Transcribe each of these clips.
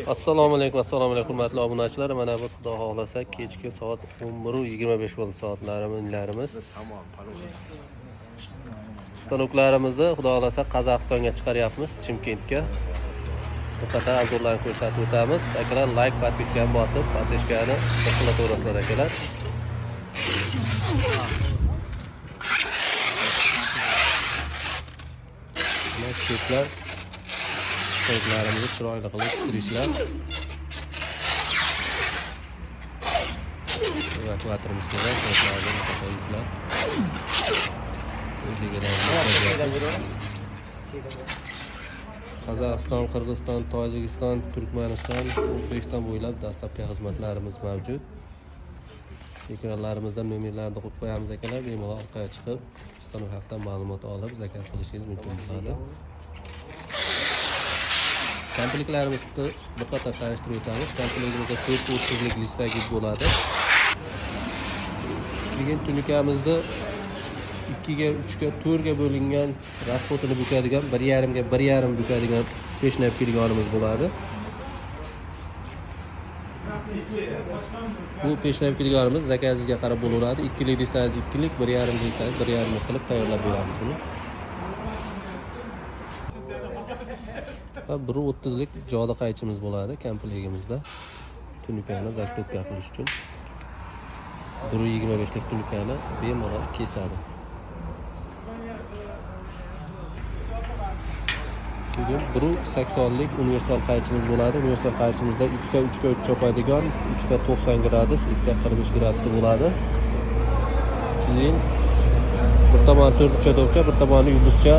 Assalomu alaykum hurmatli obunachilar. Mana biz xudo xohlasa kechki soat 11:25 bo'ldi soatlarimiz. Stanoklarimizni xudo xohlasa Qozog'istonga chiqaryapmiz, Chimkentga. Faqat arzonlarni ko'rsatib o'tamiz. Akalar like, podpiskani bosib, podpishkani qilaverasizlar akalar. Mana Stanoklarimizni chiroyli qilib pishirishlar. Evakuatorimiz kerak, stanoklarni qo'yiblar. Qozog'iston, Qirg'iziston, Tojikiston, Turkmaniston, O'zbekiston bo'ylab dastlabki xizmatlarimiz mavjud. Ekranlarimizda nomerlarni qo'yib qo'yamiz akalar, bemalol orqaga chiqib, stanok haqida ma'lumot olib, zakaz qilishingiz mumkin bo'ladi. Komplektlarimizni bir qator tanishtirib o'tamiz. Komplektimizda 4 o'ttizlik listagi bo'ladi. Keyin tunikamizda 2 ga, 3 ga, 4 ga bo'lingan rasxotini bukadigan, 1,5 ga 1,5 bukadigan peshnab kelganimiz bo'ladi. Bu peshnab kelganimiz zakazingizga qarab bo'laveradi. 2 lik desangiz 2 lik, 1,5 desangiz 1,5 qilib tayyorlab beramiz buni. 1,30 lik joda qaychimiz bo'ladi komplektimizda. Tunikani zaktovka qilish uchun 1,25 lik tunikani bemalol kesadi. Keyin 1,80 lik universal qaychimiz bo'ladi. Universal qaychimizda 2 ga 3 ga 3 chopadigan, 3 ga 90 gradus, 2 ga 45 gradus bo'ladi. Keyin bir tomoni 4 chadovcha, bir tomoni yulduzcha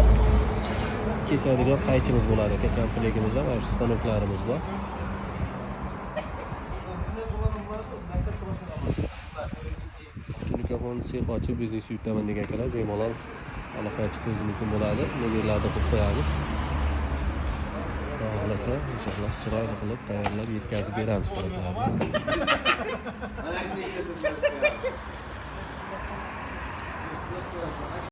kesadigan qaychimiz bo'ladi. Komplektimizda mana shu stanoklarimiz bor. Mikrofon sex ochib biznes yuritaman degan akalar bemalol aloqaga chiqishingiz mumkin bo'ladi. Nomerlarni qo'yib qo'yamiz. Xohlasa, inshaalloh chiroyli qilib tayyorlab yetkazib beramiz stanoklarni.